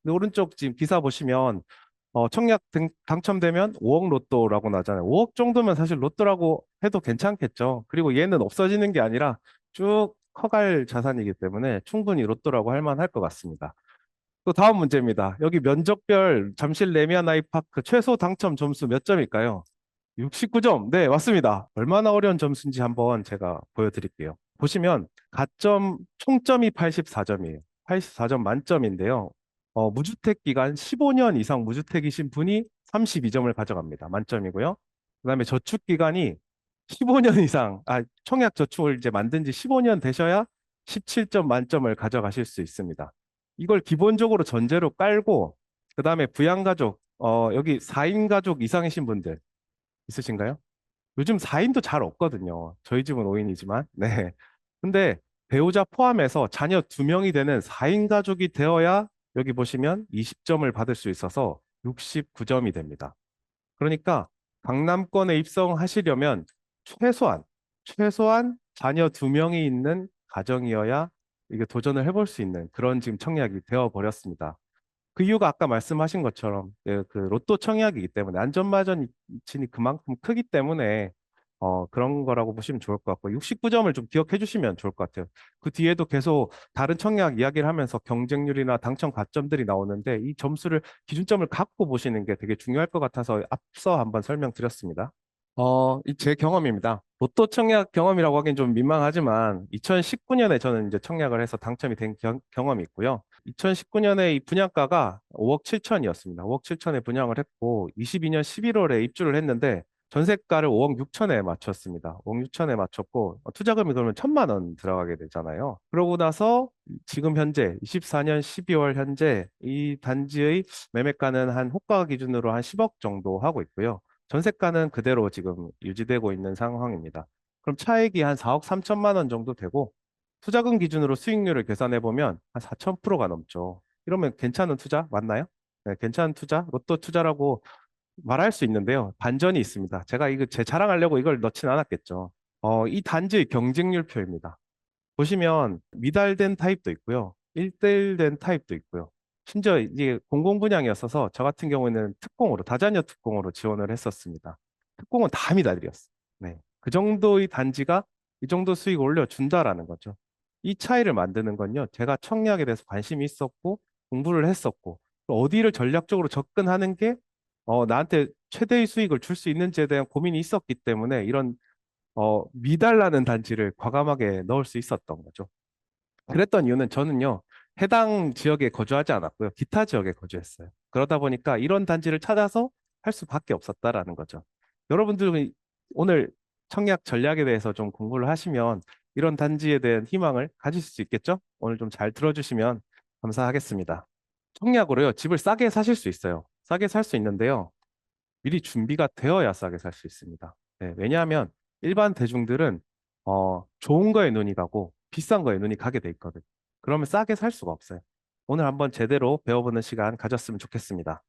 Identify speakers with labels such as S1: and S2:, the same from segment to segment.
S1: 근데 오른쪽 지금 기사 보시면 청약 당첨되면 5억 로또라고 나잖아요. 5억 정도면 사실 로또라고 해도 괜찮겠죠. 그리고 얘는 없어지는 게 아니라 쭉 커갈 자산이기 때문에 충분히 로또라고 할 만할 것 같습니다. 또 다음 문제입니다. 여기 면적별 잠실 레미안 아이파크 최소 당첨 점수 몇 점일까요? 69점. 네, 맞습니다. 얼마나 어려운 점수인지 한번 제가 보여드릴게요. 보시면 가점 총점이 84점이에요. 84점 만점인데요. 무주택 기간 15년 이상 무주택이신 분이 32점을 가져갑니다. 만점이고요. 그다음에 저축 기간이 15년 이상, 청약 저축을 이제 만든 지 15년 되셔야 17점 만점을 가져가실 수 있습니다. 이걸 기본적으로 전제로 깔고, 그다음에 부양가족, 여기 4인 가족 이상이신 분들 있으신가요? 요즘 4인도 잘 없거든요. 저희 집은 5인이지만. 네. 근데 배우자 포함해서 자녀 2명이 되는 4인 가족이 되어야 여기 보시면 20점을 받을 수 있어서 69점이 됩니다. 그러니까 강남권에 입성하시려면 최소한, 최소한 자녀 2명이 있는 가정이어야 이게 도전을 해볼 수 있는 그런 지금 청약이 되어 버렸습니다. 그 이유가 아까 말씀하신 것처럼 그 로또 청약이기 때문에 안전마진이 그만큼 크기 때문에 그런 거라고 보시면 좋을 것 같고 69점을 좀 기억해 주시면 좋을 것 같아요. 그 뒤에도 계속 다른 청약 이야기를 하면서 경쟁률이나 당첨 가점들이 나오는데 이 점수를 기준점을 갖고 보시는 게 되게 중요할 것 같아서 앞서 한번 설명드렸습니다. 이 제 경험입니다. 로또 청약 경험이라고 하긴 좀 민망하지만 2019년에 저는 이제 청약을 해서 당첨이 된 경험이 있고요. 2019년에 이 분양가가 5억 7천이었습니다. 5억 7천에 분양을 했고 22년 11월에 입주를 했는데 전세가를 5억 6천에 맞췄습니다. 5억 6천에 맞췄고 투자금이 그러면 1,000만 원 들어가게 되잖아요. 그러고 나서 지금 현재 24년 12월 현재 이 단지의 매매가는 한 호가 기준으로 한 10억 정도 하고 있고요. 전세가는 그대로 지금 유지되고 있는 상황입니다. 그럼 차익이 한 4억 3천만 원 정도 되고 투자금 기준으로 수익률을 계산해 보면 한 4,000%가 넘죠. 이러면 괜찮은 투자 맞나요? 네, 괜찮은 투자, 로또 투자라고 말할 수 있는데요. 반전이 있습니다. 제가 이거 제 자랑하려고 이걸 넣진 않았겠죠. 이 단지의 경쟁률표입니다. 보시면 미달된 타입도 있고요. 1대1 된 타입도 있고요. 심지어 이게 공공분양이었어서 저 같은 경우에는 특공으로, 다자녀 특공으로 지원을 했었습니다. 특공은 다 미달이었어요. 네. 그 정도의 단지가 이 정도 수익을 올려준다라는 거죠. 이 차이를 만드는 건요. 제가 청약에 대해서 관심이 있었고, 공부를 했었고, 또 어디를 전략적으로 접근하는 게 나한테 최대의 수익을 줄 수 있는지에 대한 고민이 있었기 때문에 이런 미달나는 단지를 과감하게 넣을 수 있었던 거죠. 그랬던 이유는 저는요, 해당 지역에 거주하지 않았고요. 기타 지역에 거주했어요. 그러다 보니까 이런 단지를 찾아서 할 수밖에 없었다라는 거죠. 여러분들은 오늘 청약 전략에 대해서 좀 공부를 하시면 이런 단지에 대한 희망을 가질 수 있겠죠? 오늘 좀 잘 들어주시면 감사하겠습니다. 청약으로요, 집을 싸게 사실 수 있어요. 싸게 살 수 있는데요. 미리 준비가 되어야 싸게 살 수 있습니다. 네, 왜냐하면 일반 대중들은 좋은 거에 눈이 가고 비싼 거에 눈이 가게 돼 있거든요. 그러면 싸게 살 수가 없어요. 오늘 한번 제대로 배워보는 시간 가졌으면 좋겠습니다.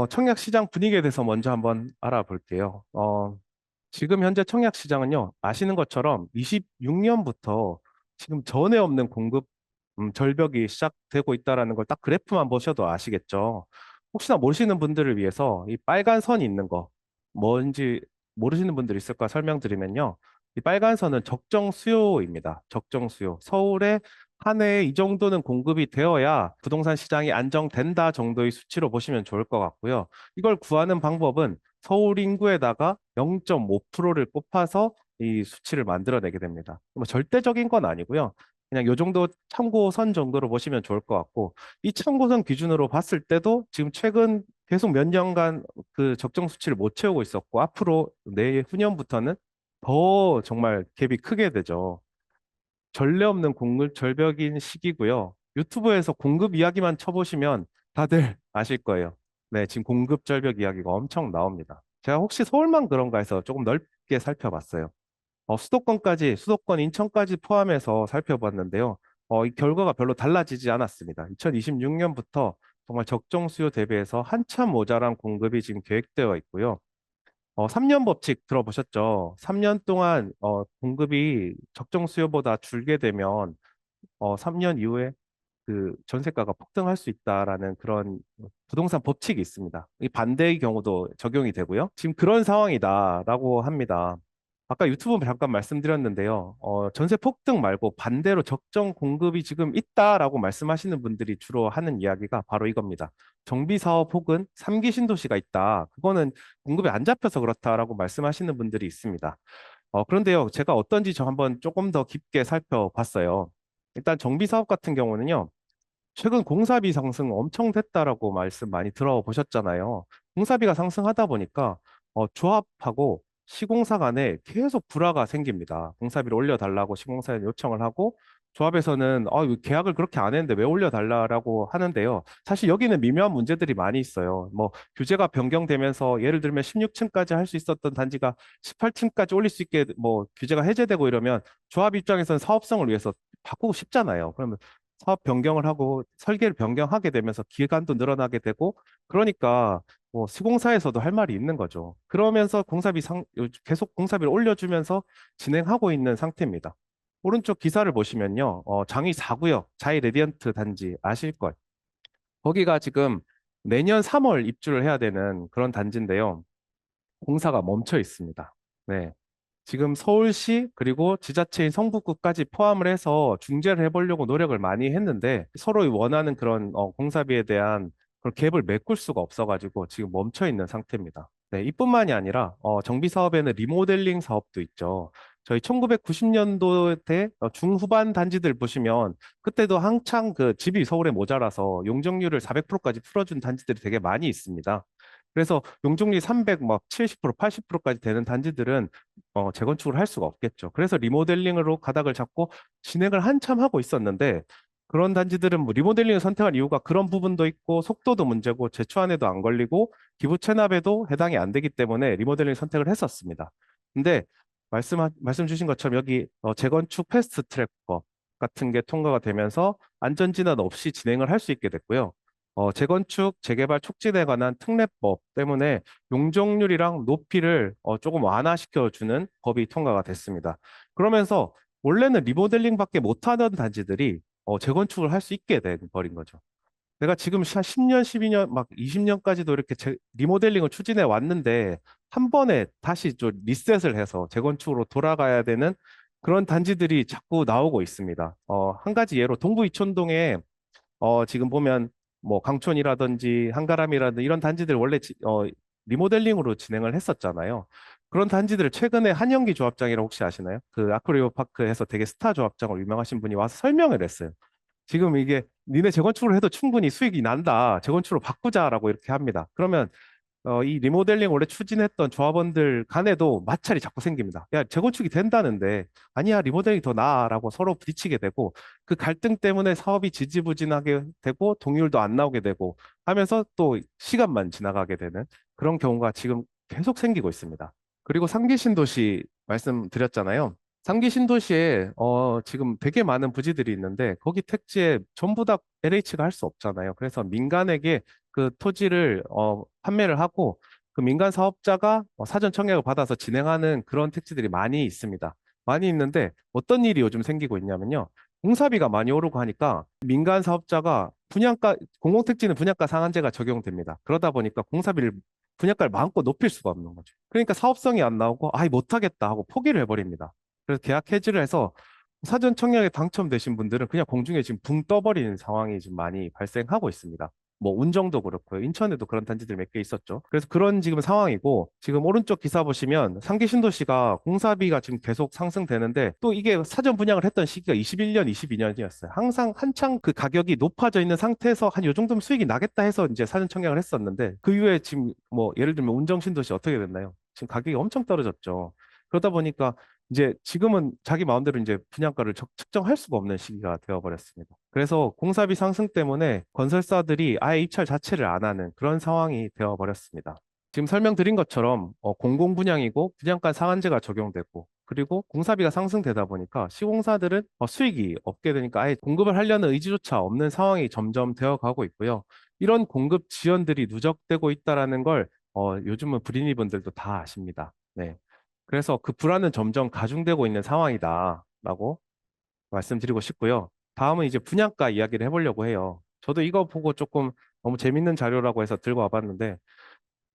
S1: 청약 시장 분위기에 대해서 먼저 한번 알아볼게요. 지금 현재 청약 시장은요, 아시는 것처럼 26년부터 지금 전에 없는 공급 절벽이 시작되고 있다라는 걸 딱 그래프만 보셔도 아시겠죠. 혹시나 모르시는 분들을 위해서 이 빨간 선이 있는 거 뭔지 모르시는 분들 있을까 설명드리면요. 이 빨간 선은 적정 수요입니다. 적정 수요. 서울에 한 해에 이 정도는 공급이 되어야 부동산 시장이 안정된다 정도의 수치로 보시면 좋을 것 같고요. 이걸 구하는 방법은 서울 인구에다가 0.5%를 곱해서 이 수치를 만들어내게 됩니다. 뭐 절대적인 건 아니고요. 그냥 요 정도 참고선 정도로 보시면 좋을 것 같고, 이 참고선 기준으로 봤을 때도 지금 최근 계속 몇 년간 그 적정 수치를 못 채우고 있었고, 앞으로 내후년부터는 더 정말 갭이 크게 되죠. 전례 없는 공급 절벽인 시기고요. 유튜브에서 공급 이야기만 쳐보시면 다들 아실 거예요. 네, 지금 공급 절벽 이야기가 엄청 나옵니다. 제가 혹시 서울만 그런가 해서 조금 넓게 살펴봤어요. 수도권 인천까지 포함해서 살펴봤는데요. 이 결과가 별로 달라지지 않았습니다. 2026년부터 정말 적정 수요 대비해서 한참 모자란 공급이 지금 계획되어 있고요. 3년 법칙 들어보셨죠? 3년 동안 공급이 적정 수요보다 줄게 되면 3년 이후에 그 전세가가 폭등할 수 있다라는 그런 부동산 법칙이 있습니다. 이 반대의 경우도 적용이 되고요. 지금 그런 상황이다라고 합니다. 아까 유튜브 잠깐 말씀드렸는데요. 전세 폭등 말고 반대로 적정 공급이 지금 있다라고 말씀하시는 분들이 주로 하는 이야기가 바로 이겁니다. 정비 사업 혹은 3기 신도시가 있다. 그거는 공급이 안 잡혀서 그렇다라고 말씀하시는 분들이 있습니다. 그런데요, 제가 어떤지 저 한번 조금 더 깊게 살펴봤어요. 일단 정비 사업 같은 경우는요, 최근 공사비 상승 엄청 됐다라고 말씀 많이 들어보셨잖아요. 공사비가 상승하다 보니까 조합하고 시공사 간에 계속 불화가 생깁니다. 공사비를 올려달라고 시공사에 요청을 하고 조합에서는 이거 계약을 그렇게 안 했는데 왜 올려달라고 하는데요. 사실 여기는 미묘한 문제들이 많이 있어요. 뭐 규제가 변경되면서 예를 들면 16층까지 할 수 있었던 단지가 18층까지 올릴 수 있게 뭐 규제가 해제되고 이러면 조합 입장에서는 사업성을 위해서 바꾸고 싶잖아요. 그러면 사업 변경을 하고 설계를 변경하게 되면서 기간도 늘어나게 되고 그러니까 뭐 시공사에서도 할 말이 있는 거죠. 그러면서 계속 공사비를 올려주면서 진행하고 있는 상태입니다. 오른쪽 기사를 보시면요. 장위 4구역 자이 레디언트 단지 아실 거예요. 거기가 지금 내년 3월 입주를 해야 되는 그런 단지인데요. 공사가 멈춰 있습니다. 네. 지금 서울시 그리고 지자체인 성북구까지 포함을 해서 중재를 해보려고 노력을 많이 했는데 서로 원하는 그런 공사비에 대한 그런 갭을 메꿀 수가 없어가지고 지금 멈춰 있는 상태입니다. 네, 이뿐만이 아니라 정비 사업에는 리모델링 사업도 있죠. 저희 1990년도대 중후반 단지들 보시면 그때도 한창 그 집이 서울에 모자라서 용적률을 400%까지 풀어준 단지들이 되게 많이 있습니다. 그래서 용적률이 300, 막 70%, 80%까지 되는 단지들은 재건축을 할 수가 없겠죠. 그래서 리모델링으로 가닥을 잡고 진행을 한참 하고 있었는데 그런 단지들은 뭐 리모델링을 선택한 이유가 그런 부분도 있고 속도도 문제고 제초안에도 안 걸리고 기부 체납에도 해당이 안 되기 때문에 리모델링 선택을 했었습니다. 근데 말씀 주신 것처럼 여기 재건축 패스트 트랙법 같은 게 통과가 되면서 안전진단 없이 진행을 할 수 있게 됐고요. 재건축, 재개발 촉진에 관한 특례법 때문에 용적률이랑 높이를 조금 완화시켜주는 법이 통과가 됐습니다. 그러면서 원래는 리모델링밖에 못하던 단지들이 재건축을 할 수 있게 돼 버린 거죠. 내가 지금 한 10년, 12년, 막 20년까지도 이렇게 리모델링을 추진해 왔는데 한 번에 다시 좀 리셋을 해서 재건축으로 돌아가야 되는 그런 단지들이 자꾸 나오고 있습니다. 한 가지 예로 동부 이촌동에 지금 보면 뭐 강촌이라든지 한가람이라든지 이런 단지들 원래 리모델링으로 진행을 했었잖아요. 그런 단지들을 최근에 한영기 조합장이라고 혹시 아시나요? 그 아크리오 파크에서 되게 스타 조합장으로 유명하신 분이 와서 설명을 했어요. 지금 이게 니네 재건축을 해도 충분히 수익이 난다. 재건축으로 바꾸자라고 이렇게 합니다. 그러면 이 리모델링 원래 추진했던 조합원들 간에도 마찰이 자꾸 생깁니다. 야, 재건축이 된다는데 아니야, 리모델링이 더 나아라고 서로 부딪히게 되고 그 갈등 때문에 사업이 지지부진하게 되고 동률도 안 나오게 되고 하면서 또 시간만 지나가게 되는 그런 경우가 지금 계속 생기고 있습니다. 그리고 상기 신도시 말씀드렸잖아요. 상기 신도시에 지금 되게 많은 부지들이 있는데 거기 택지에 전부 다 LH가 할 수 없잖아요. 그래서 민간에게 그 토지를 판매를 하고 그 민간 사업자가 사전 청약을 받아서 진행하는 그런 택지들이 많이 있습니다. 많이 있는데 어떤 일이 요즘 생기고 있냐면요. 공사비가 많이 오르고 하니까 민간 사업자가 공공택지는 분양가 상한제가 적용됩니다. 그러다 보니까 분양가를 마음껏 높일 수가 없는 거죠. 그러니까 사업성이 안 나오고 아이 못하겠다 하고 포기를 해버립니다. 그래서 계약 해지를 해서 사전 청약에 당첨되신 분들은 그냥 공중에 지금 붕 떠버리는 상황이 지금 많이 발생하고 있습니다. 뭐 운정도 그렇고요. 인천에도 그런 단지들 몇 개 있었죠. 그래서 그런 지금 상황이고 지금 오른쪽 기사 보시면 상기 신도시가 공사비가 지금 계속 상승되는데 또 이게 사전 분양을 했던 시기가 21년, 22년이었어요. 항상 한창 그 가격이 높아져 있는 상태에서 한 요 정도면 수익이 나겠다 해서 이제 사전 청약을 했었는데 그 이후에 지금 뭐 예를 들면 운정 신도시 어떻게 됐나요? 지금 가격이 엄청 떨어졌죠. 그러다 보니까 이제 지금은 자기 마음대로 이제 분양가를 측정할 수가 없는 시기가 되어버렸습니다. 그래서 공사비 상승 때문에 건설사들이 아예 입찰 자체를 안 하는 그런 상황이 되어버렸습니다. 지금 설명드린 것처럼 공공분양이고 분양가 상한제가 적용되고 그리고 공사비가 상승되다 보니까 시공사들은 수익이 없게 되니까 아예 공급을 하려는 의지조차 없는 상황이 점점 되어가고 있고요. 이런 공급 지연들이 누적되고 있다라는 걸 요즘은 불인이분들도 다 아십니다. 네. 그래서 그 불안은 점점 가중되고 있는 상황이다라고 말씀드리고 싶고요. 다음은 이제 분양가 이야기를 해보려고 해요. 저도 이거 보고 조금 너무 재밌는 자료라고 해서 들고 와봤는데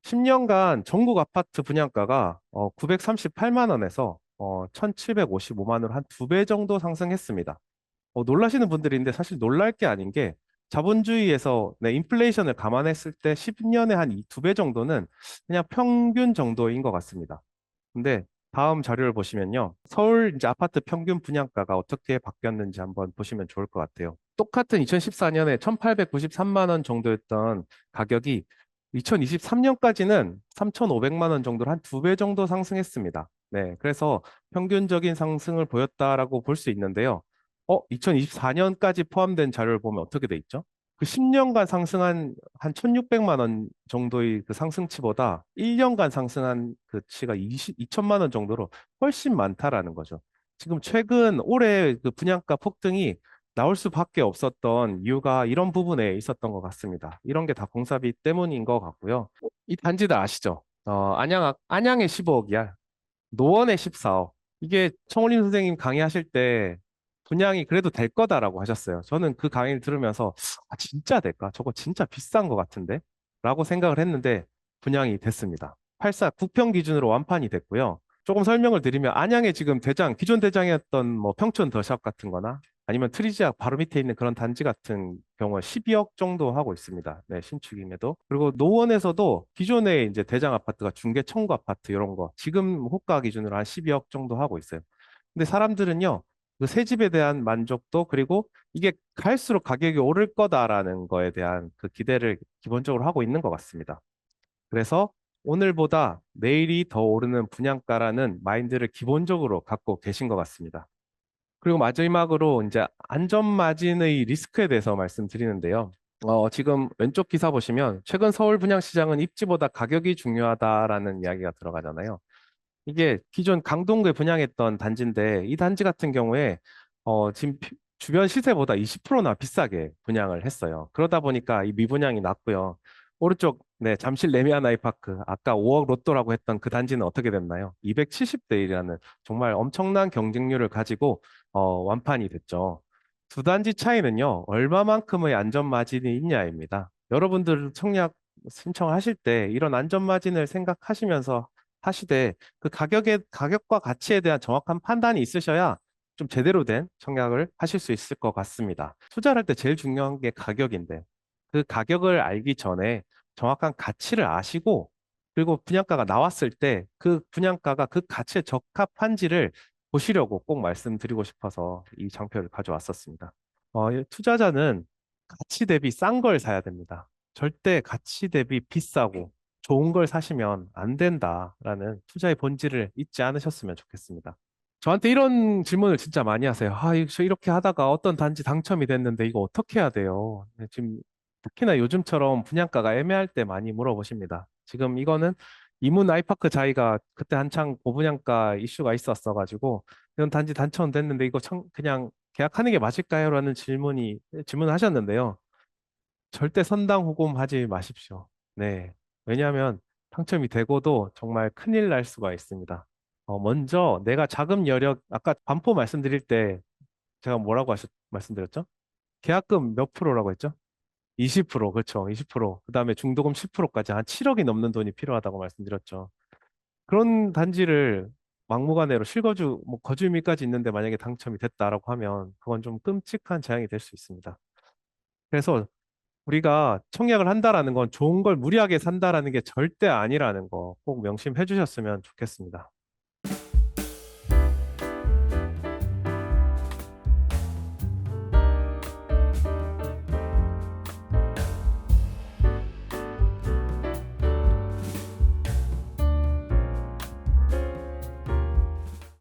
S1: 10년간 전국 아파트 분양가가 938만 원에서 1755만 원으로 한 두 배 정도 상승했습니다. 놀라시는 분들인데 사실 놀랄 게 아닌 게 자본주의에서 네, 인플레이션을 감안했을 때 10년에 한 두 배 정도는 그냥 평균 정도인 것 같습니다. 근데 다음 자료를 보시면요. 서울 이제 아파트 평균 분양가가 어떻게 바뀌었는지 한번 보시면 좋을 것 같아요. 똑같은 2014년에 1,893만 원 정도였던 가격이 2023년까지는 3,500만 원 정도로 한 두 배 정도 상승했습니다. 네, 그래서 평균적인 상승을 보였다라고 볼 수 있는데요. 2024년까지 포함된 자료를 보면 어떻게 돼 있죠? 그 10년간 상승한 한 1,600만 원 정도의 그 상승치보다 1년간 상승한 그 치가 2천만 원 정도로 훨씬 많다라는 거죠. 지금 최근 올해 그 분양가 폭등이 나올 수밖에 없었던 이유가 이런 부분에 있었던 것 같습니다. 이런 게 다 공사비 때문인 것 같고요. 이 단지들 아시죠? 안양의 15억이야. 노원의 14억. 이게 청울림 선생님 강의하실 때 분양이 그래도 될 거다라고 하셨어요. 저는 그 강의를 들으면서 진짜 될까? 저거 진짜 비싼 것 같은데? 라고 생각을 했는데 분양이 됐습니다. 84 국평 기준으로 완판이 됐고요. 조금 설명을 드리면 안양에 지금 기존 대장이었던 뭐 평촌 더샵 같은 거나 아니면 트리지아 바로 밑에 있는 그런 단지 같은 경우에 12억 정도 하고 있습니다. 네, 신축임에도. 그리고 노원에서도 기존에 이제 대장 아파트가 중개 청구 아파트 이런 거 지금 호가 기준으로 한 12억 정도 하고 있어요. 근데 사람들은요, 그 새 집에 대한 만족도 그리고 이게 갈수록 가격이 오를 거다라는 거에 대한 그 기대를 기본적으로 하고 있는 것 같습니다. 그래서 오늘보다 내일이 더 오르는 분양가라는 마인드를 기본적으로 갖고 계신 것 같습니다. 그리고 마지막으로 이제 안전 마진의 리스크에 대해서 말씀드리는데요. 지금 왼쪽 기사 보시면 최근 서울 분양시장은 입지보다 가격이 중요하다라는 이야기가 들어가잖아요. 이게 기존 강동구에 분양했던 단지인데 이 단지 같은 경우에 지금 주변 시세보다 20%나 비싸게 분양을 했어요. 그러다 보니까 이 미분양이 났고요. 오른쪽 네, 잠실 레미안 아이파크 아까 5억 로또라고 했던 그 단지는 어떻게 됐나요? 270대 1이라는 정말 엄청난 경쟁률을 가지고 완판이 됐죠. 두 단지 차이는요. 얼마만큼의 안전 마진이 있냐입니다. 여러분들 청약 신청하실 때 이런 안전 마진을 생각하시면서 하시되 그 가격과 가치에 대한 정확한 판단이 있으셔야 좀 제대로 된 청약을 하실 수 있을 것 같습니다. 투자를 할 때 제일 중요한 게 가격인데 그 가격을 알기 전에 정확한 가치를 아시고 그리고 분양가가 나왔을 때 그 분양가가 그 가치에 적합한지를 보시려고 꼭 말씀드리고 싶어서 이 장표를 가져왔었습니다. 이 투자자는 가치 대비 싼 걸 사야 됩니다. 절대 가치 대비 비싸고 좋은 걸 사시면 안 된다라는 투자의 본질을 잊지 않으셨으면 좋겠습니다. 저한테 이런 질문을 진짜 많이 하세요. 저 이렇게 하다가 어떤 단지 당첨이 됐는데 이거 어떻게 해야 돼요? 네, 지금 특히나 요즘처럼 분양가가 애매할 때 많이 물어보십니다. 지금 이거는 이문 아이파크 자이가 그때 한창 고분양가 이슈가 있었어가지고 이런 단지 당첨됐는데 이거 그냥 계약하는 게 맞을까요? 라는 질문을 하셨는데요. 절대 선당 후금하지 마십시오. 네. 왜냐하면 당첨이 되고도 정말 큰일 날 수가 있습니다. 먼저 내가 자금 여력, 아까 반포 말씀드릴 때 제가 말씀드렸죠? 계약금 몇 프로라고 했죠? 20%, 그렇죠. 20%. 그다음에 중도금 10%까지 한 7억이 넘는 돈이 필요하다고 말씀드렸죠. 그런 단지를 막무가내로 실거주, 뭐 거주 의미까지 있는데 만약에 당첨이 됐다라고 하면 그건 좀 끔찍한 재앙이 될 수 있습니다. 그래서 우리가 청약을 한다라는 건 좋은 걸 무리하게 산다라는 게 절대 아니라는 거 꼭 명심해 주셨으면 좋겠습니다.